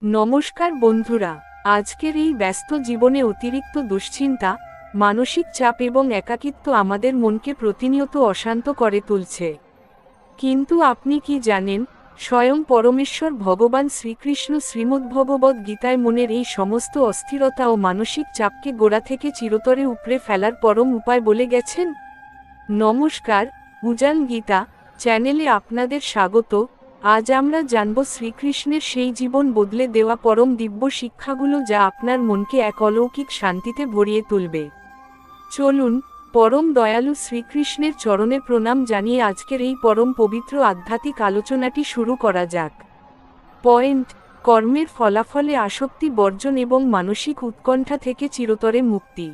নমস্কার বন্ধুরা, আজকের এই ব্যস্ত জীবনে অতিরিক্ত দুশ্চিন্তা, মানসিক চাপ এবং একাকিত্ব আমাদের মনকে প্রতিনিয়ত অশান্ত করে তুলছে। কিন্তু আপনি কি জানেন, স্বয়ং পরমেশ্বর ভগবান শ্রীকৃষ্ণ শ্রীমদ্ভগবদ্ গীতায় মনের এই সমস্ত অস্থিরতা ও মানসিক চাপকে গোড়া থেকে চিরতরে উপড়ে ফেলার পরম উপায় বলে গেছেন। নমস্কার, উজান গীতা চ্যানেলে আপনাদের স্বাগত। আজ আমরা জানব শ্রীকৃষ্ণের সেই জীবন বদলে দেওয়া পরম দিব্য শিক্ষাগুলো, যা আপনার মনকে এক অলৌকিক শান্তিতে ভরিয়ে তুলবে। চলুন, পরম দয়ালু শ্রীকৃষ্ণের চরণে প্রণাম জানিয়ে আজকের এই পরম পবিত্র আধ্যাত্মিক আলোচনাটি শুরু করা যাক। পয়েন্ট: কর্মের ফলাফলে আসক্তি বর্জন এবং মানসিক উৎকণ্ঠা থেকে চিরতরে মুক্তি।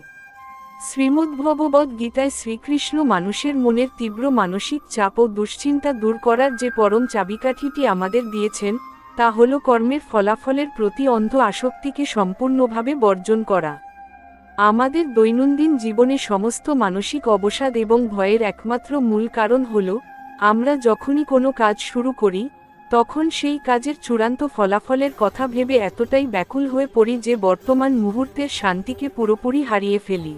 শ্রীমদ্ভগবদ্ গীতায় শ্রীকৃষ্ণ মানুষের মনের তীব্র মানসিক চাপ ও দুশ্চিন্তা দূর করার যে পরম চাবিকাঠিটি আমাদের দিয়েছেন, তা হল কর্মের ফলাফলের প্রতি অন্ধ আসক্তিকে সম্পূর্ণভাবে বর্জন করা। আমাদের দৈনন্দিন জীবনে সমস্ত মানসিক অবসাদ এবং ভয়ের একমাত্র মূল কারণ হল, আমরা যখনই কোনো কাজ শুরু করি, তখন সেই কাজের চূড়ান্ত ফলাফলের কথা ভেবে এতটাই ব্যাকুল হয়ে পড়ি যে বর্তমান মুহূর্তের শান্তিকে পুরোপুরি হারিয়ে ফেলি।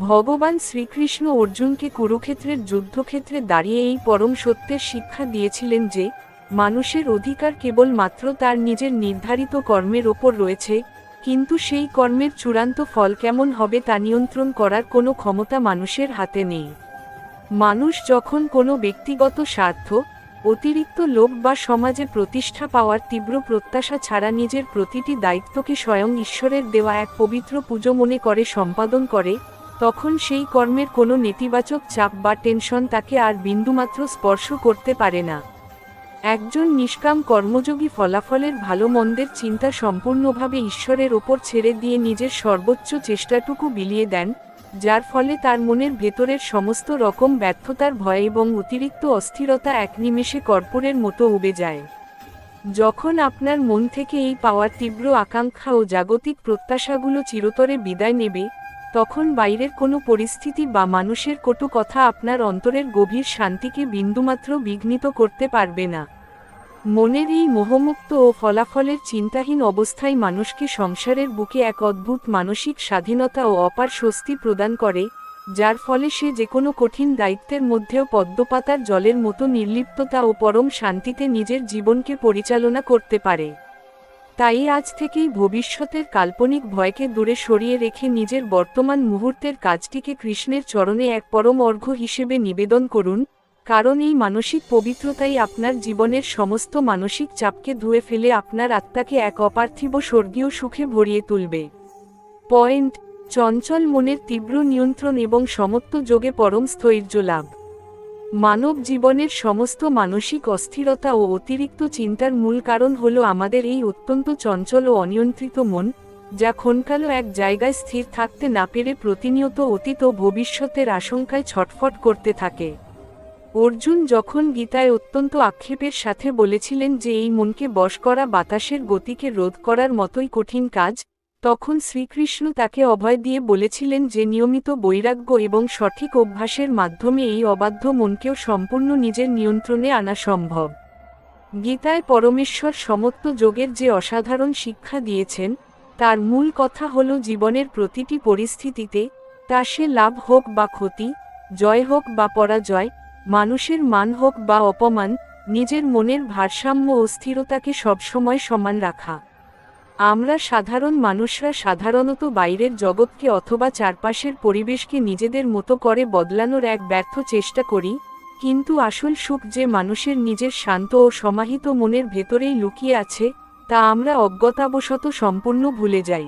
ভগবান শ্রীকৃষ্ণ অর্জুনকে কুরুক্ষেত্রের যুদ্ধক্ষেত্রে দাঁড়িয়ে এই পরম সত্যের শিক্ষা দিয়েছিলেন যে, মানুষের অধিকার কেবল মাত্র তার নিজের নির্ধারিত কর্মের ওপর রয়েছে, কিন্তু সেই কর্মের চূড়ান্ত ফল কেমন হবে তা নিয়ন্ত্রণ করার কোনো ক্ষমতা মানুষের হাতে নেই। মানুষ যখন কোনো ব্যক্তিগত স্বার্থ, অতিরিক্ত লোভ বা সমাজে প্রতিষ্ঠা পাওয়ার তীব্র প্রত্যাশা ছাড়া নিজের প্রতিটি দায়িত্বকে স্বয়ং ঈশ্বরের দেওয়া এক পবিত্র পুজো মনে করে সম্পাদন করে, তখন সেই কর্মের কোনো নেতিবাচক চাপ বা টেনশন তাকে আর বিন্দুমাত্র স্পর্শ করতে পারে না। একজন নিষ্কাম কর্মযোগী ফলাফলের ভালো মন্দের চিন্তা সম্পূর্ণভাবে ঈশ্বরের ওপর ছেড়ে দিয়ে নিজের সর্বোচ্চ চেষ্টাটুকু বিলিয়ে দেন, যার ফলে তার মনের ভেতরের সমস্ত রকম ব্যর্থতার ভয় এবং অতিরিক্ত অস্থিরতা এক নিমেষে কর্পূরের মতো উবে যায়। যখন আপনার মন থেকে এই পাওয়ার তীব্র আকাঙ্ক্ষা ও জাগতিক প্রত্যাশাগুলো চিরতরে বিদায় নেবে, তখন বাইরের কোনো পরিস্থিতি বা মানুষের কটু কথা আপনার অন্তরের গভীর শান্তিকে বিন্দুমাত্র বিঘ্নিত করতে পারবে না। মনের এই মোহমুক্ত ও ফলাফলের চিন্তাহীন অবস্থায় মানুষকে সংসারের বুকে এক অদ্ভুত মানসিক স্বাধীনতা ও অপার স্বস্তি প্রদান করে, যার ফলে সে যে কোনো কঠিন দায়িত্বের মধ্যেও পদ্মপাতার জলের মতো নির্লিপ্ততা ও পরম শান্তিতে নিজের জীবনকে পরিচালনা করতে পারে। তাই আজ থেকেই ভবিষ্যতের কাল্পনিক ভয়কে দূরে সরিয়ে রেখে নিজের বর্তমান মুহূর্তের কাজটিকে কৃষ্ণের চরণে এক পরম অর্ঘ্য হিসেবে নিবেদন করুন, কারণ এই মানসিক পবিত্রতাই আপনার জীবনের সমস্ত মানসিক চাপকে ধুয়ে ফেলে আপনার আত্মাকে এক অপার্থিব স্বর্গীয় সুখে ভরিয়ে তুলবে। পয়েন্ট: চঞ্চল মনের তীব্র নিয়ন্ত্রণ এবং সমত্ব যোগে পরম স্থৈর্য লাভ। মানব জীবনের সমস্ত মানসিক অস্থিরতা ও অতিরিক্ত চিন্তার মূল কারণ হল আমাদের এই অত্যন্ত চঞ্চল ও অনিয়ন্ত্রিত মন, যা ক্ষণকালও এক জায়গায় স্থির থাকতে না পেরে প্রতিনিয়ত অতীত ও ভবিষ্যতের আশঙ্কায় ছটফট করতে থাকে। অর্জুন যখন গীতায় অত্যন্ত আক্ষেপের সাথে বলেছিলেন যে এই মনকে বশ করা বাতাসের গতিকে রোধ করার মতোই কঠিন কাজ, তখন শ্রীকৃষ্ণ তাকে অভয় দিয়ে বলেছিলেন যে নিয়মিত বৈরাগ্য এবং সঠিক অভ্যাসের মাধ্যমে এই অবাধ্য মনকেও সম্পূর্ণ নিজের নিয়ন্ত্রণে আনা সম্ভব। গীতায় পরমেশ্বর সমত্ব যোগের যে অসাধারণ শিক্ষা দিয়েছেন, তার মূল কথা হল জীবনের প্রতিটি পরিস্থিতিতে, তা সে লাভ হোক বা ক্ষতি, জয় হোক বা পরাজয়, মানুষের মান হোক বা অপমান, নিজের মনের ভারসাম্য ও স্থিরতাকে সবসময় সমান রাখা। আমরা সাধারণ মানুষরা সাধারণত বাইরের জগৎকে অথবা চারপাশের পরিবেশকে নিজেদের মতো করে বদলানোর এক ব্যর্থ চেষ্টা করি, কিন্তু আসল সুখ যে মানুষের নিজের শান্ত ও সমাহিত মনের ভেতরেই লুকিয়ে আছে, তা আমরা অজ্ঞতাবশত সম্পূর্ণ ভুলে যাই।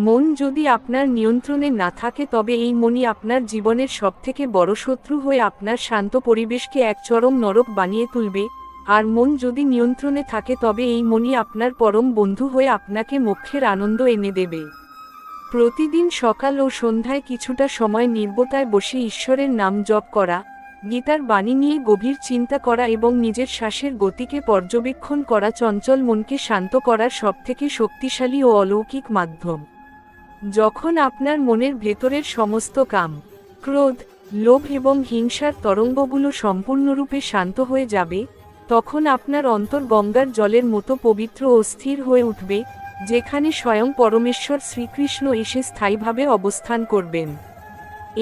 মন যদি আপনার নিয়ন্ত্রণে না থাকে, তবে এই মনই আপনার জীবনের সবথেকে বড় শত্রু হয়ে আপনার শান্ত পরিবেশকে এক চরম নরক বানিয়ে তুলবে, আর মন যদি নিয়ন্ত্রণে থাকে তবে এই মনই আপনার পরম বন্ধু হয়ে আপনাকে মোক্ষের আনন্দ এনে দেবে। প্রতিদিন সকাল ও সন্ধ্যায় কিছুটা সময় নির্বতায় বসে ঈশ্বরের নাম জপ করা, গীতার বাণী নিয়ে গভীর চিন্তা করা এবং নিজের শ্বাসের গতিকে পর্যবেক্ষণ করা চঞ্চল মনকে শান্ত করার সবথেকে শক্তিশালী ও অলৌকিক মাধ্যম। যখন আপনার মনের ভেতরের সমস্ত কাম, ক্রোধ, লোভ এবং হিংসার তরঙ্গগুলো সম্পূর্ণরূপে শান্ত হয়ে যাবে, তখন আপনার অন্তর গঙ্গার জলের মতো পবিত্র ও স্থির হয়ে উঠবে, যেখানে স্বয়ং পরমেশ্বর শ্রীকৃষ্ণ এসে স্থায়ীভাবে অবস্থান করবেন।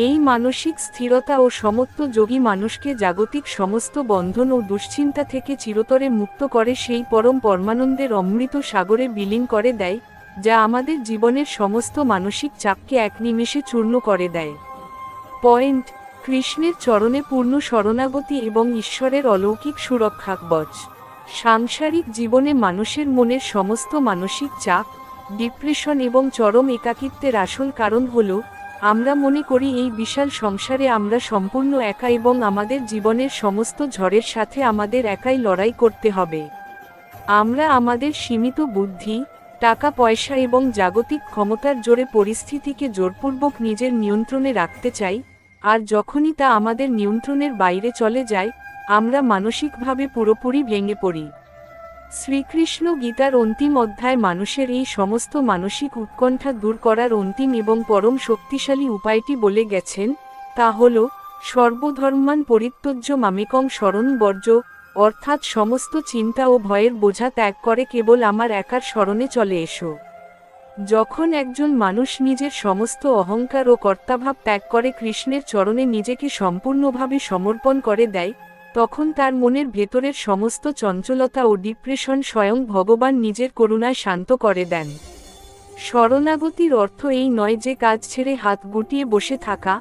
এই মানসিক স্থিরতা ও সমত্ব যোগী মানুষকে জাগতিক সমস্ত বন্ধন ও দুশ্চিন্তা থেকে চিরতরে মুক্ত করে সেই পরম পরমানন্দের অমৃত সাগরে বিলীন করে দেয়, যা আমাদের জীবনের সমস্ত মানসিক চাপকে এক নিমেষে চূর্ণ করে দেয়। পয়েন্ট: কৃষ্ণের চরণে পূর্ণ শরণাগতি এবং ঈশ্বরের অলৌকিক সুরক্ষা কবচ। সাংসারিক জীবনে মানুষের মনের সমস্ত মানসিক চাপ, ডিপ্রেশন এবং চরম একাকিত্বের আসল কারণ হল, আমরা মনে করি এই বিশাল সংসারে আমরা সম্পূর্ণ একা এবং আমাদের জীবনের সমস্ত ঝড়ের সাথে আমাদের একাই লড়াই করতে হবে। আমরা আমাদের সীমিত বুদ্ধি, টাকা পয়সা এবং জাগতিক ক্ষমতার জোরে পরিস্থিতিকে জোরপূর্বক নিজের নিয়ন্ত্রণে রাখতে চাই, আর যখনই তা আমাদের নিয়ন্ত্রণের বাইরে চলে যায়, আমরা মানসিকভাবে পুরোপুরি ভেঙে পড়ি। শ্রীকৃষ্ণ গীতার অন্তিম অধ্যায় মানুষের এই সমস্ত মানসিক উৎকণ্ঠা দূর করার অন্তিম এবং পরম শক্তিশালী উপায়টি বলে গেছেন, তা হল সর্বধর্মান পরিত্যজ্য মামেকং শরণ বর্জ্য, অর্থাৎ সমস্ত চিন্তা ও ভয়ের বোঝা ত্যাগ করে কেবল আমার একার শরণে চলে এসো। যখন একজন মানুষ নিজের সমস্ত অহংকার ও কর্তাভাব ত্যাগ করে কৃষ্ণের চরণে নিজেকে সম্পূর্ণভাবে সমর্পণ করে দেয়, তখন তার মনের ভেতরের সমস্ত চঞ্চলতা ও ডিপ্রেশন স্বয়ং ভগবান নিজের করুণায় শান্ত করে দেন। শরণাগতির অর্থ এই নয় যে কাজ ছেড়ে হাত গুটিয়ে বসে থাকা,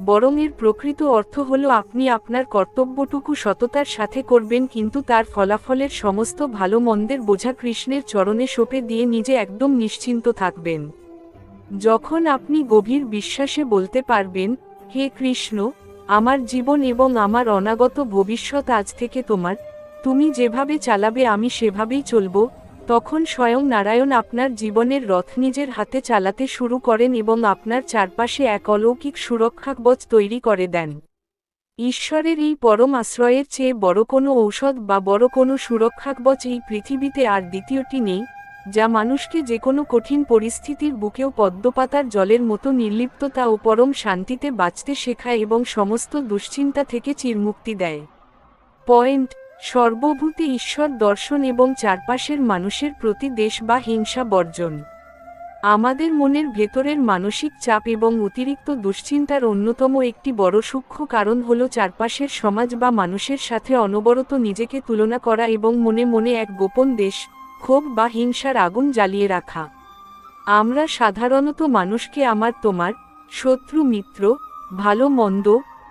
বরং এর প্রকৃত অর্থ হল আপনি আপনার কর্তব্যটুকু সততার সাথে করবেন, কিন্তু তার ফলাফলের সমস্ত ভালো মন্দের বোঝা কৃষ্ণের চরণে সঁপে দিয়ে নিজে একদম নিশ্চিন্ত থাকবেন। যখন আপনি গভীর বিশ্বাসে বলতে পারবেন, হে কৃষ্ণ, আমার জীবন এবং আমার অনাগত ভবিষ্যৎ আজ থেকে তোমার, তুমি যেভাবে চালাবে আমি সেভাবেই চলব, তখন স্বয়ং নারায়ণ আপনার জীবনের রথ নিজের হাতে চালাতে শুরু করেন এবং আপনার চারপাশে এক অলৌকিক সুরক্ষাকবচ তৈরি করে দেন। ঈশ্বরের এই পরম আশ্রয়ের চেয়ে বড় কোনো ঔষধ বা বড় কোনো সুরক্ষাকবচ এই পৃথিবীতে আর দ্বিতীয়টি নেই, যা মানুষকে যে কোনো কঠিন পরিস্থিতির বুকেও পদ্মপাতার জলের মতো নির্লিপ্ততা ও পরম শান্তিতে বাঁচতে শেখায় এবং সমস্ত দুশ্চিন্তা থেকে চিরমুক্তি দেয়। পয়েন্ট: সর্বভূতে ঈশ্বর দর্শন এবং চারপাশের মানুষের প্রতি দ্বেষ বা হিংসা বর্জন। আমাদের মনের ভেতরের মানসিক চাপ এবং অতিরিক্ত দুশ্চিন্তার অন্যতম একটি বড় সূক্ষ্ম কারণ হল চারপাশের সমাজ বা মানুষের সাথে অনবরত নিজেকে তুলনা করা এবং মনে মনে এক গোপন দ্বেষ, ক্ষোভ বা হিংসার আগুন জ্বালিয়ে রাখা। আমরা সাধারণত মানুষকে আমার তোমার, শত্রু মিত্র, ভালো মন্দ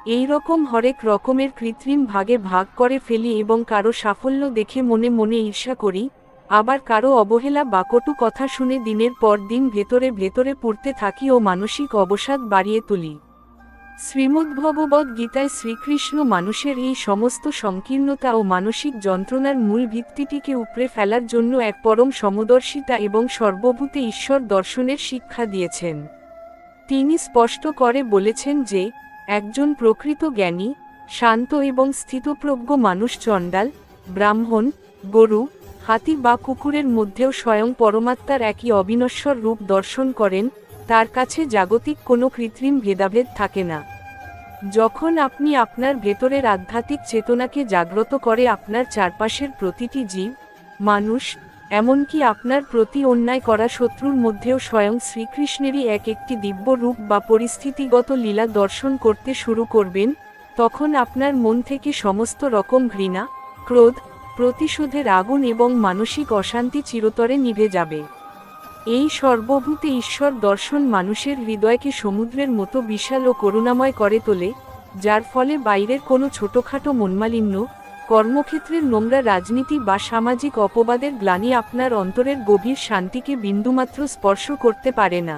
এই রকম হরেক রকমের কৃত্রিম ভাগে ভাগ করে ফেলি এবং কারো সাফল্য দেখে মনে মনে ঈর্ষা করি, আবার কারো অবহেলা বা কটু কথা শুনে দিনের পর দিন ভেতরে ভেতরে পুড়তে থাকি ও মানসিক অবসাদ বাড়িয়ে তুলি। শ্রীমদ্ভগবদ্ গীতায় শ্রীকৃষ্ণ মানুষের এই সমস্ত সংকীর্ণতা ও মানসিক যন্ত্রণার মূল ভিত্তিটিকে উপড়ে ফেলার জন্য এক পরম সমদর্শিতা এবং সর্বভূতে ঈশ্বর দর্শনের শিক্ষা দিয়েছেন। তিনি স্পষ্ট করে বলেছেন যে, একজন প্রকৃত জ্ঞানী, শান্ত এবং স্থিতপ্রজ্ঞ মানুষ চণ্ডাল, ব্রাহ্মণ, গরু, হাতি বা কুকুরের মধ্যেও স্বয়ং পরমাত্মার একই অবিনশ্বর রূপ দর্শন করেন, তার কাছে জাগতিক কোনো কৃত্রিম ভেদাভেদ থাকে না। যখন আপনি আপনার ভেতরের আধ্যাত্মিক চেতনাকে জাগ্রত করে আপনার চারপাশের প্রতিটি জীব, মানুষ, এমনকি আপনার প্রতি অন্যায় করা শত্রুর মধ্যেও স্বয়ং শ্রীকৃষ্ণেরই একটি দিব্য রূপ বা পরিস্থিতিগত লীলা দর্শন করতে শুরু করবেন, তখন আপনার মন থেকে সমস্ত রকম ঘৃণা, ক্রোধ, প্রতিশোধের আগুন এবং মানসিক অশান্তি চিরতরে নিভে যাবে। এই সর্বভূতে ঈশ্বর দর্শন মানুষের হৃদয়কে সমুদ্রের মতো বিশাল ও করুণাময় করে তোলে, যার ফলে বাইরের কোনো ছোটখাটো মনমালিন্য, কর্মক্ষেত্রের নোংরা রাজনীতি বা সামাজিক অপবাদের গ্লানি আপনার অন্তরের গভীর শান্তিকে বিন্দুমাত্র স্পর্শ করতে পারে না।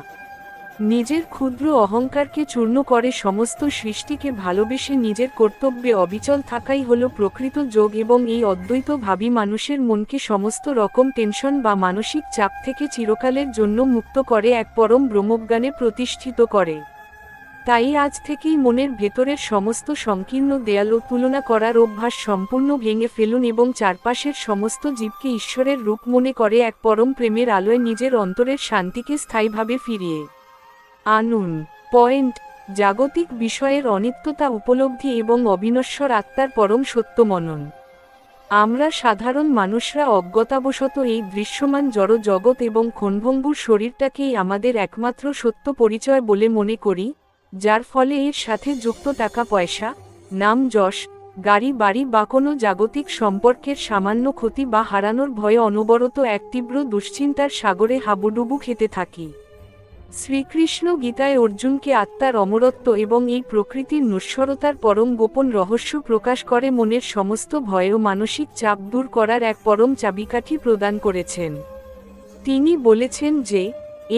নিজের ক্ষুদ্র অহংকারকে চূর্ণ করে সমস্ত সৃষ্টিকে ভালোবেসে নিজের কর্তব্যে অবিচল থাকাই হল প্রকৃত যোগ এবং এই অদ্বৈতভাবী মানুষের মনকে সমস্ত রকম টেনশন বা মানসিক চাপ থেকে চিরকালের জন্য মুক্ত করে এক পরম ব্রহ্মজ্ঞানে প্রতিষ্ঠিত করে। তাই আজ থেকেই মনের ভেতরের সমস্ত সংকীর্ণ দেয়াল ও তুলনা করার অভ্যাস সম্পূর্ণ ভেঙে ফেলুন এবং চারপাশের সমস্ত জীবকে ঈশ্বরের রূপ মনে করে এক পরম প্রেমের আলোয় নিজের অন্তরের শান্তিকে স্থায়ীভাবে ফিরিয়ে আনুন। পয়েন্ট: জাগতিক বিষয়ের অনিত্যতা উপলব্ধি এবং অবিনশ্বর আত্মার পরম সত্য মনন। আমরা সাধারণ মানুষরা অজ্ঞতাবশত এই দৃশ্যমান জড় জগৎ এবং ক্ষণভঙ্গুর শরীরটাকেই আমাদের একমাত্র সত্য পরিচয় বলে মনে করি, যার ফলে এর সাথে যুক্ত টাকা পয়সা, নাম যশ, গাড়ি বাড়ি বা কোনো জাগতিক সম্পর্কের সামান্য ক্ষতি বা হারানোর ভয়ে অনবরত এক তীব্র দুশ্চিন্তার সাগরে হাবুডুবু খেতে থাকি। শ্রীকৃষ্ণ গীতায় অর্জুনকে আত্মার অমরত্ব এবং এই প্রকৃতির নশ্বরতার পরম গোপন রহস্য প্রকাশ করে মনের সমস্ত ভয় ও মানসিক চাপ দূর করার এক পরম চাবিকাঠি প্রদান করেছেন। তিনি বলেছেন যে,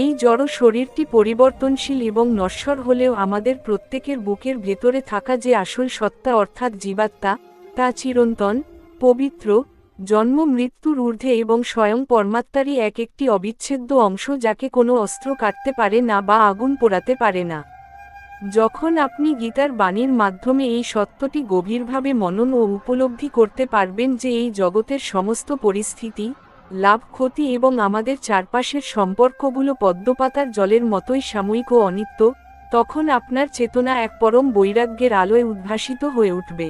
এই জড় শরীরটি পরিবর্তনশীল এবং নশ্বর হলেও আমাদের প্রত্যেকের বুকের ভেতরে থাকা যে আসল সত্তা অর্থাৎ জীবাত্মা, তা চিরন্তন, পবিত্র, জন্ম মৃত্যুর ঊর্ধ্বে এবং স্বয়ং পরমাত্মারই একটি অবিচ্ছেদ্য অংশ, যাকে কোনো অস্ত্র কাটতে পারে না বা আগুন পোড়াতে পারে না। যখন আপনি গীতার বাণীর মাধ্যমে এই সত্যটি গভীরভাবে মনন ও উপলব্ধি করতে পারবেন যে এই জগতের সমস্ত পরিস্থিতি, লাভ ক্ষতি এবং আমাদের চারপাশের সম্পর্কগুলো পদ্মপাতার জলের মতোই সাময়িক ও অনিত্য, তখন আপনার চেতনা এক পরম বৈরাগ্যের আলোয় উদ্ভাসিত হয়ে উঠবে।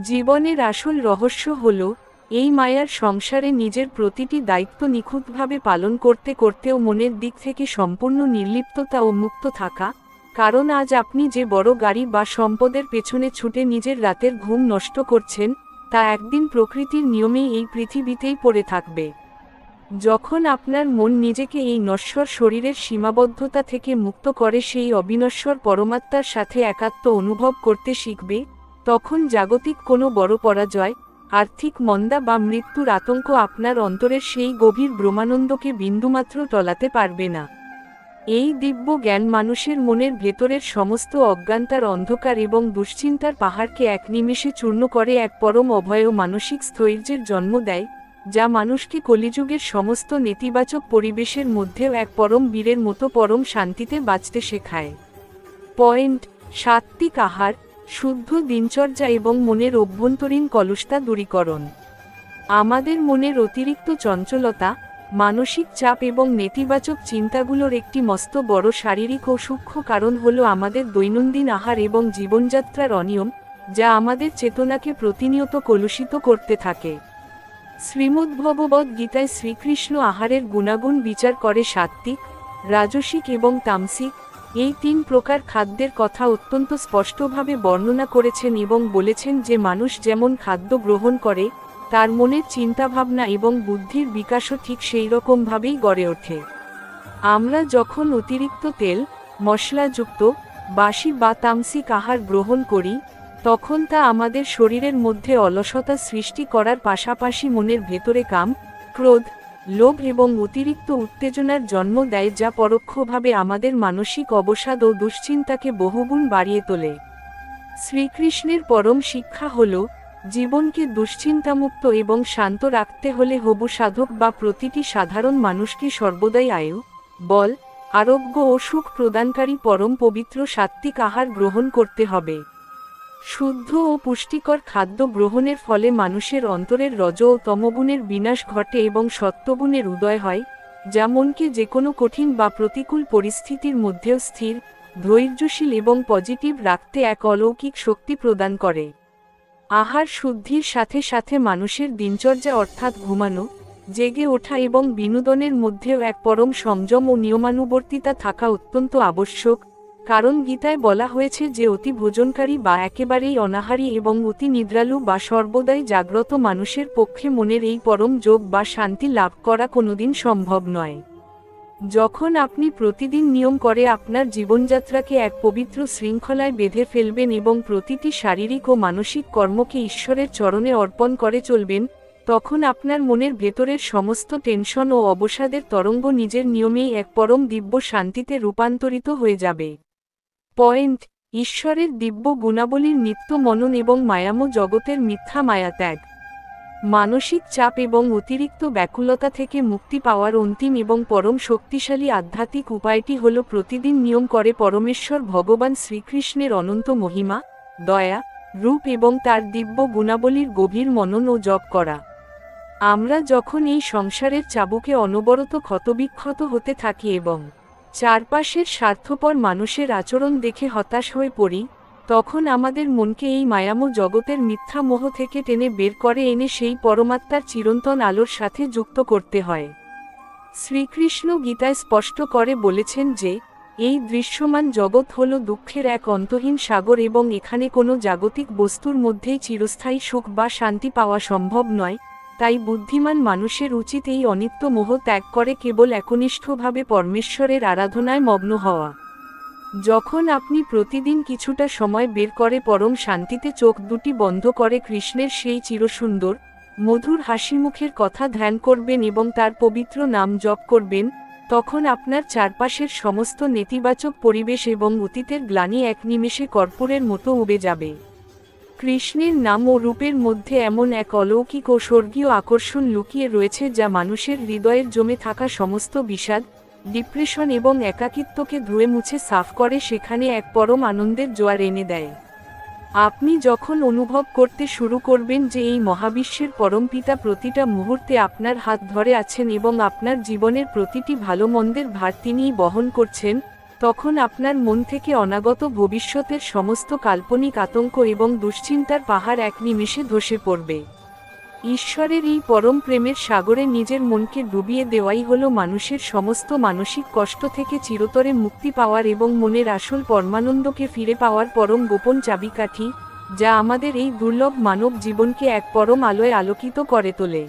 জীবনের আসল রহস্য হল, এই মায়ার সংসারে নিজের প্রতিটি দায়িত্ব নিখুঁতভাবে পালন করতে করতেও মনের দিক থেকে সম্পূর্ণ নির্লিপ্ততা ও মুক্ত থাকা, কারণ আজ আপনি যে বড় গাড়ি বা সম্পদের পেছনে ছুটে নিজের রাতের ঘুম নষ্ট করছেন, তা একদিন প্রকৃতির নিয়মেই এই পৃথিবীতেই পড়ে থাকবে। যখন আপনার মন নিজেকে এই নশ্বর শরীরের সীমাবদ্ধতা থেকে মুক্ত করে সেই অবিনশ্বর পরমাত্মার সাথে একাত্ম অনুভব করতে শিখবে, তখন জাগতিক কোনো বড় পরাজয়, আর্থিক মন্দা বা মৃত্যুর আতঙ্ক আপনার অন্তরের সেই গভীর ব্রহ্মানন্দকে বিন্দুমাত্র টলাতে পারবে না। এই দিব্য জ্ঞান মানুষের মনের ভেতরের সমস্ত অজ্ঞানতার অন্ধকার এবং দুশ্চিন্তার পাহাড়কে এক নিমেষে চূর্ণ করে এক পরম অভয় ও মানসিক স্থৈর্যের জন্ম দেয়, যা মানুষকে কলিযুগের সমস্ত নেতিবাচক পরিবেশের মধ্যেও এক পরম বীরের মতো পরম শান্তিতে বাঁচতে শেখায়। পয়েন্ট: সাত্ত্বিক আহার, শুদ্ধ দিনচর্যা এবং মনের অভ্যন্তরীণ কলুষতা দূরীকরণ। আমাদের মনের অতিরিক্ত চঞ্চলতা, মানসিক চাপ এবং নেতিবাচক চিন্তাগুলোর একটি মস্ত বড় শারীরিক ও সূক্ষ্ম কারণ হল আমাদের দৈনন্দিন আহার এবং জীবনযাত্রার অনিয়ম, যা আমাদের চেতনাকে প্রতিনিয়ত কলুষিত করতে থাকে। শ্রীমদ্ভগবদ্ গীতায় শ্রীকৃষ্ণ আহারের গুণাগুণ বিচার করে সাত্ত্বিক, রাজসিক এবং তামসিক, এই তিন প্রকার খাদ্যের কথা অত্যন্ত স্পষ্টভাবে বর্ণনা করেছেন এবং বলেছেন যে মানুষ যেমন খাদ্য গ্রহণ করে, তার মনের চিন্তাভাবনা এবং বুদ্ধির বিকাশও ঠিক সেই রকমভাবেই গড়ে ওঠে। আমরা যখন অতিরিক্ত তেল, মশলাযুক্ত, বাসি বা তামসিক আহার গ্রহণ করি, তখন তা আমাদের শরীরের মধ্যে অলসতা সৃষ্টি করার পাশাপাশি মনের ভেতরে কাম, ক্রোধ, লোভ এবং অতিরিক্ত উত্তেজনার জন্ম দেয়, যা পরোক্ষভাবে আমাদের মানসিক অবসাদ ও দুশ্চিন্তাকে বহুগুণ বাড়িয়ে তোলে। শ্রীকৃষ্ণের পরম শিক্ষা হল, জীবনকে দুশ্চিন্তামুক্ত এবং শান্ত রাখতে হলে হবু সাধক বা প্রতিটি সাধারণ মানুষকে সর্বদাই আয়ু, বল, আরোগ্য ও সুখ প্রদানকারী পরম পবিত্র সাত্ত্বিক আহার গ্রহণ করতে হবে। শুদ্ধ ও পুষ্টিকর খাদ্য গ্রহণের ফলে মানুষের অন্তরের রজ ও তমগুণের বিনাশ ঘটে এবং সত্ত্বগুণের উদয় হয়, যা মনকে যে কোনো কঠিন বা প্রতিকূল পরিস্থিতির মধ্যেও স্থির, ধৈর্যশীল এবং পজিটিভ রাখতে এক অলৌকিক শক্তি প্রদান করে। আহার শুদ্ধির সাথে সাথে মানুষের দিনচর্যা অর্থাৎ ঘুমানো, জেগে ওঠা এবং বিনোদনের মধ্যেও এক পরম সংযম ও নিয়মানুবর্তিতা থাকা অত্যন্ত আবশ্যক, কারণ গীতায় বলা হয়েছে যে অতি ভোজনকারী বা একেবারেই অনাহারী এবং অতি নিদ্রালু বা সর্বদাই জাগ্রত মানুষের পক্ষে মনের এই পরম যোগ বা শান্তি লাভ করা কোনোদিন সম্ভব নয়। যখন আপনি প্রতিদিন নিয়ম করে আপনার জীবনযাত্রাকে এক পবিত্র শৃঙ্খলায় বেঁধে ফেলবেন এবং প্রতিটি শারীরিক ও মানসিক কর্মকে ঈশ্বরের চরণে অর্পণ করে চলবেন, তখন আপনার মনের ভেতরের সমস্ত টেনশন ও অবসাদের তরঙ্গ নিজের নিয়মেই এক পরম দিব্য শান্তিতে রূপান্তরিত হয়ে যাবে। পয়েন্ট: ঈশ্বরের দিব্য গুণাবলীর নিত্য মনন এবং মায়াময় জগতের মিথ্যা মায়া ত্যাগ। মানসিক চাপ এবং অতিরিক্ত ব্যাকুলতা থেকে মুক্তি পাওয়ার অন্তিম এবং পরম শক্তিশালী আধ্যাত্মিক উপায়টি হল প্রতিদিন নিয়ম করে পরমেশ্বর ভগবান শ্রীকৃষ্ণের অনন্ত মহিমা, দয়া, রূপ এবং তার দিব্য গুণাবলীর গভীর মনন ও জপ করা। আমরা যখন এই সংসারের চাবুকে অনবরত ক্ষতবিক্ষত হতে থাকি এবং চারপাশের স্বার্থপর মানুষের আচরণ দেখে হতাশ হয়ে পড়ি, তখন আমাদের মনকে এই মায়াময় জগতের মিথ্যা মোহ থেকে টেনে বের করে এনে সেই পরমাত্মার চিরন্তন আলোর সাথে যুক্ত করতে হয়। শ্রীকৃষ্ণ গীতায় স্পষ্ট করে বলেছেন যে এই দৃশ্যমান জগৎ হল দুঃখের এক অন্তহীন সাগর এবং এখানে কোনো জাগতিক বস্তুর মধ্যেই চিরস্থায়ী সুখ বা শান্তি পাওয়া সম্ভব নয়। তাই বুদ্ধিমান মানুষের উচিত এই অনিত্য মোহ ত্যাগ করে কেবল একনিষ্ঠভাবে পরমেশ্বরের আরাধনায় মগ্ন হওয়া। যখন আপনি প্রতিদিন কিছুটা সময় বের করে পরম শান্তিতে চোখ দুটি বন্ধ করে কৃষ্ণের সেই চিরসুন্দর মধুর হাসিমুখের কথা ধ্যান করবেন এবং তার পবিত্র নাম জপ করবেন, তখন আপনার চারপাশের সমস্ত নেতিবাচক পরিবেশ এবং অতীতের গ্লানি এক নিমেষে কর্পূরের মতো উবে যাবে। কৃষ্ণের নাম ও রূপের মধ্যে এমন এক অলৌকিক ও স্বর্গীয় আকর্ষণ লুকিয়ে রয়েছে যা মানুষের হৃদয়ের জমে থাকা সমস্ত বিষাদ, ডিপ্রেশন এবং একাকিত্বকে ধুয়ে মুছে সাফ করে সেখানে এক পরম আনন্দের জোয়ার এনে দেয়। আপনি যখন অনুভব করতে শুরু করবেন যে এই মহাবিশ্বের পরমপিতা প্রতিটা মুহূর্তে আপনার হাত ধরে আছেন এবং আপনার জীবনের প্রতিটি ভালো মন্দের ভার তিনিই বহন করছেন, তখন আপনার মন থেকে অনাগত ভবিষ্যতের সমস্ত কাল্পনিক আতঙ্ক এবং দুশ্চিন্তার পাহাড় এক নিমেষে ধসে পড়বে। ঈশ্বরের এই পরম প্রেমের সাগরে নিজের মনকে ডুবিয়ে দেওয়াই হল মানুষের সমস্ত মানসিক কষ্ট থেকে চিরতরে মুক্তি পাওয়ার এবং মনের আসল পরমানন্দকে ফিরে পাওয়ার পরম গোপন চাবিকাঠি, যা আমাদের এই দুর্লভ মানব জীবনকে এক পরম আলোয় আলোকিত করে তোলে।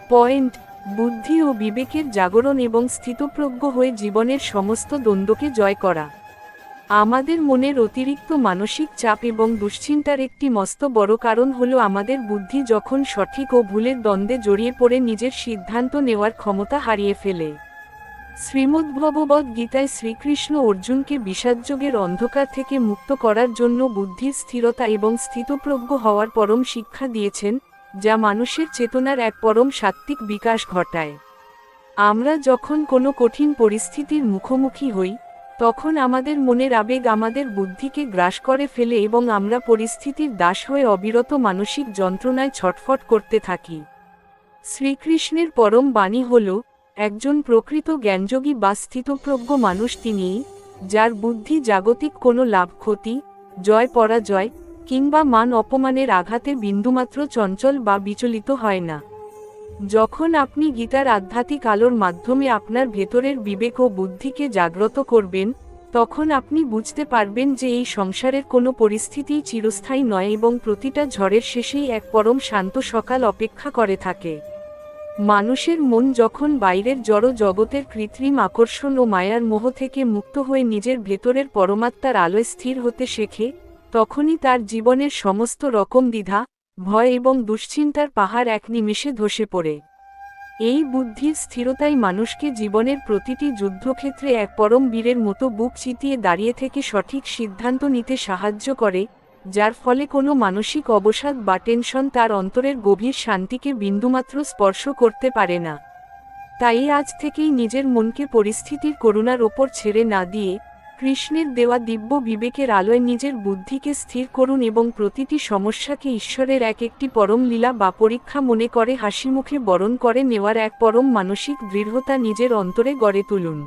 পয়েন্ট: বুদ্ধি ও বিবেকের জাগরণ এবং স্থিতপ্রজ্ঞ হয়ে জীবনের সমস্ত দ্বন্দ্বকে জয় করা। আমাদের মনের অতিরিক্ত মানসিক চাপ এবং দুশ্চিন্তার একটি মস্ত বড় কারণ হল আমাদের বুদ্ধি যখন সঠিক ও ভুলের দ্বন্দ্বে জড়িয়ে পড়ে নিজের সিদ্ধান্ত নেওয়ার ক্ষমতা হারিয়ে ফেলে। শ্রীমদ্ভগবদ্ গীতায় শ্রীকৃষ্ণ অর্জুনকে বিষাদযোগের অন্ধকার থেকে মুক্ত করার জন্য বুদ্ধির স্থিরতা এবং স্থিতপ্রজ্ঞ হওয়ার পরম শিক্ষা দিয়েছেন, যা মানুষের চেতনার এক পরম সাত্ত্বিক বিকাশ ঘটায়। আমরা যখন কোনো কঠিন পরিস্থিতির মুখোমুখি হই, তখন আমাদের মনের আবেগ আমাদের বুদ্ধিকে গ্রাস করে ফেলে এবং আমরা পরিস্থিতির দাস হয়ে অবিরত মানসিক যন্ত্রণায় ছটফট করতে থাকি। শ্রীকৃষ্ণের পরম বাণী হল, একজন প্রকৃত জ্ঞানযোগী বা স্থিতপ্রজ্ঞ মানুষ তিনিই, যার বুদ্ধি জাগতিক কোনো লাভ ক্ষতি, জয় পরাজয় কিংবা মান অপমানের আঘাতে বিন্দুমাত্র চঞ্চল বা বিচলিত হয় না। যখন আপনি গীতার আধ্যাত্মিক আলোর মাধ্যমে আপনার ভেতরের বিবেক ও বুদ্ধিকে জাগ্রত করবেন, তখন আপনি বুঝতে পারবেন যে এই সংসারের কোনো পরিস্থিতিই চিরস্থায়ী নয় এবং প্রতিটা ঝড়ের শেষেই এক পরম শান্ত সকাল অপেক্ষা করে থাকে। মানুষের মন যখন বাইরের জড় জগতের কৃত্রিম আকর্ষণ ও মায়ার মোহ থেকে মুক্ত হয়ে নিজের ভেতরের পরমাত্মার আলোয় স্থির হতে শেখে, তখনই তার জীবনের সমস্ত রকম দ্বিধা, ভয় এবং দুশ্চিন্তার পাহাড় এক নিমেষে ধসে পড়ে। এই বুদ্ধির স্থিরতাই মানুষকে জীবনের প্রতিটি যুদ্ধক্ষেত্রে এক পরম বীরের মতো বুক চিতিয়ে দাঁড়িয়ে থেকে সঠিক সিদ্ধান্ত নিতে সাহায্য করে, যার ফলে কোনো মানসিক অবসাদ বা টেনশন তার অন্তরের গভীর শান্তিকে বিন্দুমাত্র স্পর্শ করতে পারে না। তাই আজ থেকেই নিজের মনকে পরিস্থিতির করুণার ওপর ছেড়ে না দিয়ে কৃষ্ণের দেওয়া দিব্য বিবেকের আলোয় নিজের বুদ্ধিকে স্থির করুন এবং প্রতিটি সমস্যাকে ঈশ্বরের একটি পরম লীলা বা পরীক্ষা মনে করে হাসিমুখে বরণ করে নেওয়ার এক পরম মানসিক দৃঢ়তা নিজের অন্তরে গড়ে তুলুন।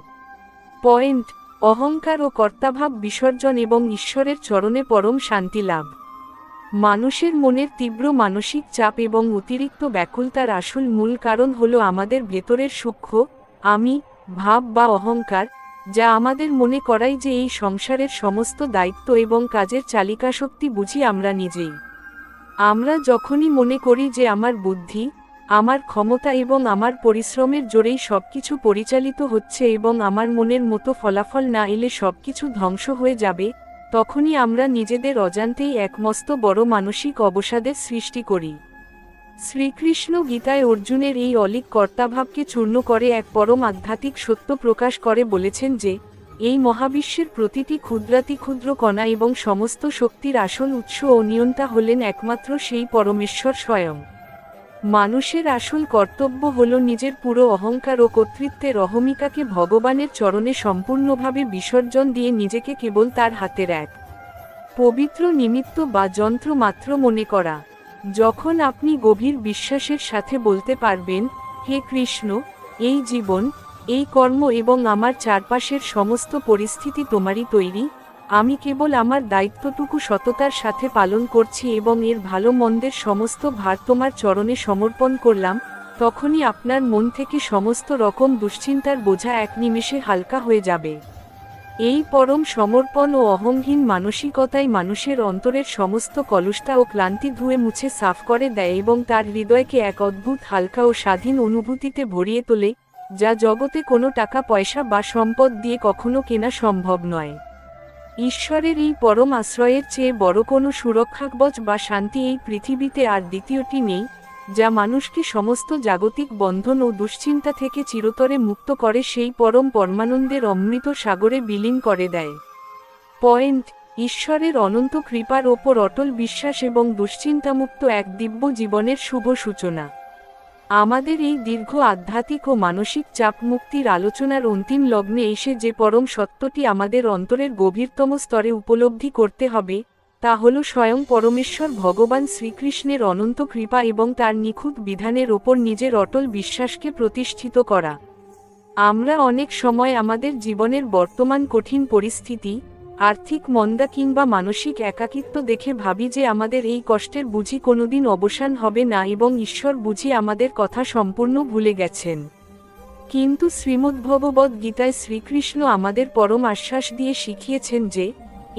পয়েন্ট: অহংকার ও কর্তাভাব বিসর্জন এবং ঈশ্বরের চরণে পরম শান্তি লাভ। মানুষের মনের তীব্র মানসিক চাপ এবং অতিরিক্ত ব্যাকুলতার আসল মূল কারণ হল আমাদের ভেতরের সূক্ষ্ম আমি ভাব বা অহংকার, যা আমাদের মনে করায় যে এই সংসারের সমস্ত দায়িত্ব এবং কাজের চালিকাশক্তি বুঝি আমরা নিজেই। আমরা যখনই মনে করি যে আমার বুদ্ধি, আমার ক্ষমতা এবং আমার পরিশ্রমের জোরেই সবকিছু পরিচালিত হচ্ছে এবং আমার মনের মতো ফলাফল না এলে সবকিছু ধ্বংস হয়ে যাবে, তখনই আমরা নিজেদের অজান্তেই এক মস্ত বড় মানসিক অবসাদের সৃষ্টি করি। শ্রীকৃষ্ণ গীতায় অর্জুনের এই অলীক কর্তাভাবকে চূর্ণ করে এক পরম আধ্যাত্মিক সত্য প্রকাশ করে বলেছেন যে এই মহাবিশ্বের প্রতিটি ক্ষুদ্রাতিক্ষুদ্র কণা এবং সমস্ত শক্তির আসল উৎস ও নিয়ন্তা হলেন একমাত্র সেই পরমেশ্বর স্বয়ং। মানুষের আসল কর্তব্য হল নিজের পুরো অহংকার ও কর্তৃত্বের অহমিকাকে ভগবানের চরণে সম্পূর্ণভাবে বিসর্জন দিয়ে নিজেকে কেবল তার হাতের এক পবিত্র নিমিত্ত বা যন্ত্র মাত্র মনে করা। যখন আপনি গভীর বিশ্বাসের সাথে বলতে পারবেন, হে কৃষ্ণ, এই জীবন, এই কর্ম এবং আমার চারপাশের সমস্ত পরিস্থিতি তোমারই তৈরি, আমি কেবল আমার দায়িত্বটুকু সততার সাথে পালন করছি এবং এর ভালো মন্দের সমস্ত ভার তোমার চরণে সমর্পণ করলাম, তখনই আপনার মন থেকে সমস্ত রকম দুশ্চিন্তার বোঝা এক নিমেষে হালকা হয়ে যাবে। এই পরম সমর্পণ ও অহংহীন মানসিকতাই মানুষের অন্তরের সমস্ত কলুষতা ও ক্লান্তি ধুয়ে মুছে সাফ করে দেয় এবং তার হৃদয়কে এক অদ্ভুত হালকা ও স্বাধীন অনুভূতিতে ভরিয়ে তোলে, যা জগতে কোনো টাকা পয়সা বা সম্পদ দিয়ে কখনো কেনা সম্ভব নয়। ঈশ্বরের এই পরম আশ্রয়ের চেয়ে বড় কোনো সুরক্ষাকবচ বা শান্তি এই পৃথিবীতে আর দ্বিতীয়টি নেই, যা মানুষকে সমস্ত জাগতিক বন্ধন ও দুশ্চিন্তা থেকে চিরতরে মুক্ত করে সেই পরম পরমানন্দের অমৃত সাগরে বিলীন করে দেয়। পয়েন্ট: ঈশ্বরের অনন্ত কৃপার ওপর অটল বিশ্বাস এবং দুশ্চিন্তামুক্ত এক দিব্য জীবনের শুভ সূচনা। আমাদের এই দীর্ঘ আধ্যাত্মিক ও মানসিক চাপ মুক্তির আলোচনার অন্তিম লগ্নে এসে যে পরম সত্যটি আমাদের অন্তরের গভীরতম স্তরে উপলব্ধি করতে হবে, তা হল স্বয়ং পরমেশ্বর ভগবান শ্রীকৃষ্ণের অনন্ত কৃপা এবং তার নিখুঁত বিধানের ওপর নিজের অটল বিশ্বাসকে প্রতিষ্ঠিত করা। আমরা অনেক সময় আমাদের জীবনের বর্তমান কঠিন পরিস্থিতি, আর্থিক মন্দা কিংবা মানসিক একাকিত্ব দেখে ভাবি যে আমাদের এই কষ্টের বুঝি কোনোদিন অবসান হবে না এবং ঈশ্বর বুঝি আমাদের কথা সম্পূর্ণ ভুলে গেছেন। কিন্তু শ্রীমদ্ভগবদ্ গীতায় শ্রীকৃষ্ণ আমাদের পরম আশ্বাস দিয়ে শিখিয়েছেন যে,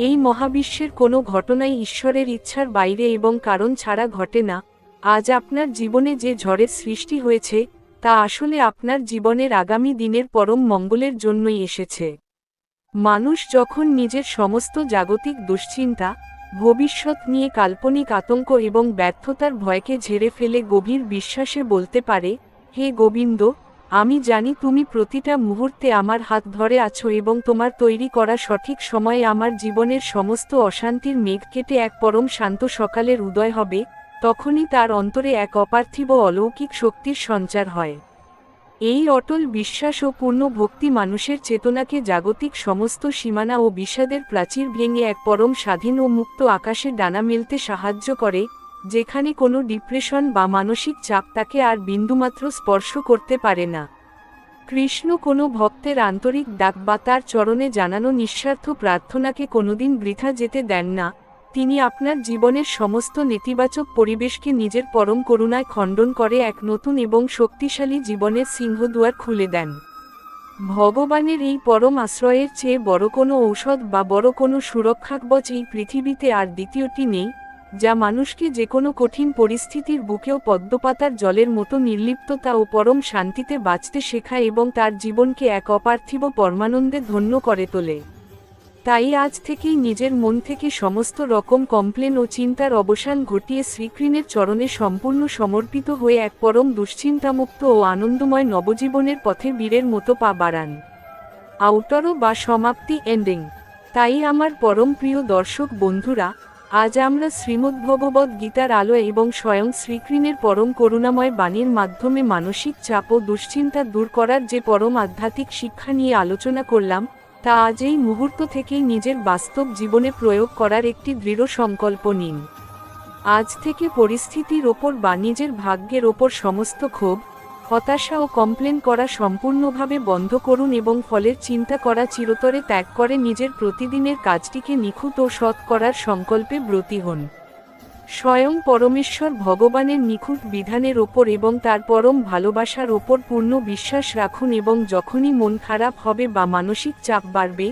এই মহাবিশ্বের কোনো ঘটনাই ঈশ্বরের ইচ্ছার বাইরে এবং কারণ ছাড়া ঘটে না। আজ আপনার জীবনে যে ঝড়ের সৃষ্টি হয়েছে, তা আসলে আপনার জীবনের আগামী দিনের পরম মঙ্গলের জন্যই এসেছে। মানুষ যখন নিজের সমস্ত জাগতিক দুশ্চিন্তা, ভবিষ্যৎ নিয়ে কাল্পনিক আতঙ্ক এবং ব্যর্থতার ভয়কে ঝেড়ে ফেলে গভীর বিশ্বাসে বলতে পারে, হে গোবিন্দ, আমি জানি তুমি প্রতিটা মুহূর্তে আমার হাত ধরে আছো এবং তোমার তৈরি করা সঠিক সময়ে আমার জীবনের সমস্ত অশান্তির মেঘ কেটে এক পরম শান্ত সকালের উদয় হবে, তখনই তার অন্তরে এক অপার্থিব অলৌকিক শক্তির সঞ্চার হয়। এই অটল বিশ্বাস ও পূর্ণ ভক্তি মানুষের চেতনাকে জাগতিক সমস্ত সীমানা ও বিষাদের প্রাচীর ভেঙে এক পরম স্বাধীন ও মুক্ত আকাশে ডানা মেলতে সাহায্য করে, যেখানে কোনো ডিপ্রেশন বা মানসিক চাপ তাকে আর বিন্দুমাত্র স্পর্শ করতে পারে না। কৃষ্ণ কোনো ভক্তের আন্তরিক ডাক বা তার চরণে জানানো নিঃস্বার্থ প্রার্থনাকে কোনোদিন বৃথা যেতে দেন না। তিনি আপনার জীবনের সমস্ত নেতিবাচক পরিবেশকে নিজের পরম করুণায় খণ্ডন করে এক নতুন এবং শক্তিশালী জীবনের সিংহদুয়ার খুলে দেন। ভগবানের এই পরম আশ্রয়ের চেয়ে বড় কোনো ঔষধ বা বড় কোনো সুরক্ষাকবচ এই পৃথিবীতে আর দ্বিতীয়টি নেই, যা মানুষকে যে কোনো কঠিন পরিস্থিতির বুকেও পদ্মপাতার জলের মতো নির্লিপ্ততা ও পরম শান্তিতে বাঁচতে শেখায় এবং তার জীবনকে এক অপার্থিব পরমানন্দে ধন্য করে তোলে। তাই আজ থেকেই নিজের মন থেকে সমস্ত রকম কমপ্লেন ও চিন্তার অবসান ঘটিয়ে শ্রীকৃষ্ণের চরণে সম্পূর্ণ সমর্পিত হয়ে এক পরম দুশ্চিন্তামুক্ত ও আনন্দময় নবজীবনের পথে বীরের মতো পা বাড়ান। আউটরো বা সমাপ্তি, এন্ডিং। তাই আমার পরম প্রিয় দর্শক বন্ধুরা, আজ আমরা শ্রীমদ্ভগবদ্ গীতার আলো এবং স্বয়ং শ্রীকৃষ্ণের পরম করুণাময় বাণীর মাধ্যমে মানসিক চাপ ও দুশ্চিন্তা দূর করার যে পরম আধ্যাত্মিক শিক্ষা নিয়ে আলোচনা করলাম, তা আজ এই মুহূর্ত থেকেই নিজের বাস্তব জীবনে প্রয়োগ করার একটি দৃঢ় সংকল্প নিন। আজ থেকে পরিস্থিতির ওপর বা নিজের ভাগ্যের ওপর সমস্ত ক্ষোভ, হতাশা ও কমপ্লেন করা সম্পূর্ণভাবে বন্ধ করুন এবং ফলের চিন্তা করা চিরতরে ত্যাগ করে নিজের প্রতিদিনের কাজটিকে নিখুঁত ও সৎ করার সংকল্পে ব্রতী হন। স্বয়ং পরমেশ্বর ভগবানের নিখুঁত বিধানের ওপর এবং তার পরম ভালোবাসার ওপর পূর্ণ বিশ্বাস রাখুন এবং যখনই মন খারাপ হবে বা মানসিক চাপ বাড়বে,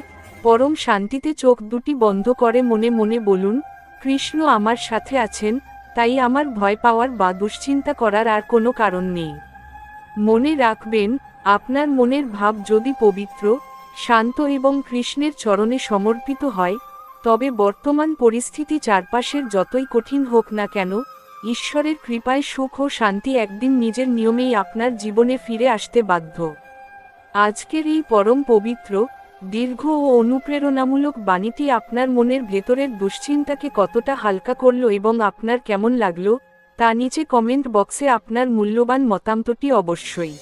পরম শান্তিতে চোখ দুটি বন্ধ করে মনে মনে বলুন, কৃষ্ণ আমার সাথে আছেন, তাই আমার ভয় পাওয়ার বা দুশ্চিন্তা করার আর কোনো কারণ নেই। মনে রাখবেন, আপনার মনের ভাব যদি পবিত্র, শান্ত এবং কৃষ্ণের চরণে সমর্পিত হয়, তবে বর্তমান পরিস্থিতি চারপাশের যতই কঠিন হোক না কেন, ঈশ্বরের কৃপায় সুখ ও শান্তি একদিন নিজের নিয়মেই আপনার জীবনে ফিরে আসতে বাধ্য। আজকের এই পরম পবিত্র, দীর্ঘ ও অনুপ্রেরণামূলক বাণীটি আপনার মনের ভেতরের দুশ্চিন্তাকে কতটা হালকা করল এবং আপনার কেমন লাগলো, তা নিচে কমেন্ট বক্সে আপনার মূল্যবান মতামতটি অবশ্যই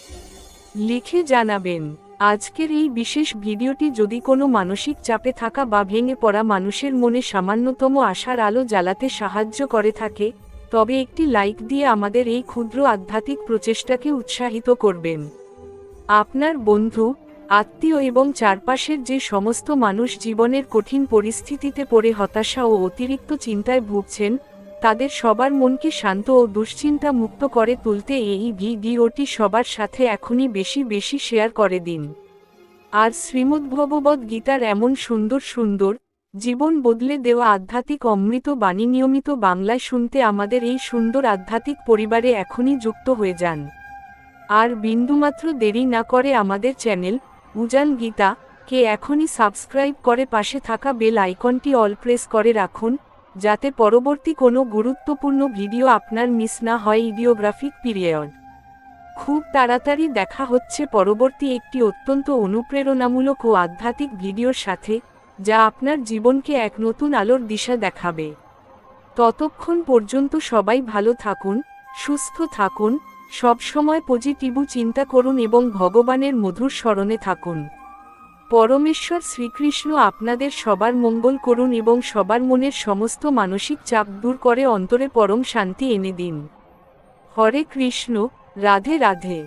লিখে জানাবেন। আজকের এই বিশেষ ভিডিওটি যদি কোনো মানসিক চাপে থাকা বা ভেঙে পড়া মানুষের মনে সামান্যতম আশার আলো জ্বালাতে সাহায্য করে থাকে, তবে একটি লাইক দিয়ে আমাদের এই ক্ষুদ্র আধ্যাত্মিক প্রচেষ্টাকে উৎসাহিত করবেন। আপনার বন্ধু, আত্মীয় এবং চারপাশের যে সমস্ত মানুষ জীবনের কঠিন পরিস্থিতিতে পড়ে হতাশা ও অতিরিক্ত চিন্তায় ভুগছেন, তাদের সবার মনকে শান্ত ও দুশ্চিন্তা মুক্ত করে তুলতে এই ভিডিওটি সবার সাথে এখনই বেশি বেশি শেয়ার করে দিন। আর শ্রীমদ্ভগবদ্ গীতার এমন সুন্দর সুন্দর, জীবন বদলে দেওয়া আধ্যাত্মিক অমৃত বাণী নিয়মিত বাংলায় শুনতে আমাদের এই সুন্দর আধ্যাত্মিক পরিবারে এখনই যুক্ত হয়ে যান। আর বিন্দুমাত্র দেরি না করে আমাদের চ্যানেল উজান গীতা কে এখনই সাবস্ক্রাইব করে পাশে থাকা বেল আইকনটি অল প্রেস করে রাখুন, যাতে পরবর্তী কোনো গুরুত্বপূর্ণ ভিডিও আপনার মিস না হয়। ইডিওগ্রাফিক পিরিয়ড। খুব তাড়াতাড়ি দেখা হচ্ছে পরবর্তী একটি অত্যন্ত অনুপ্রেরণামূলক ও আধ্যাত্মিক ভিডিওর সাথে, যা আপনার জীবনকে এক নতুন আলোর দিশা দেখাবে। ততক্ষণ পর্যন্ত সবাই ভালো থাকুন, সুস্থ থাকুন, সবসময় পজিটিভ চিন্তা করুন এবং ভগবানের মধুর স্মরণে থাকুন। পরমেশ্বর শ্রীকৃষ্ণ আপনাদের সবার মঙ্গল করুন এবং সবার মনের সমস্ত মানসিক চাপ দূর করে অন্তরে পরম শান্তি এনে দিন। হরে কৃষ্ণ, রাধে রাধে।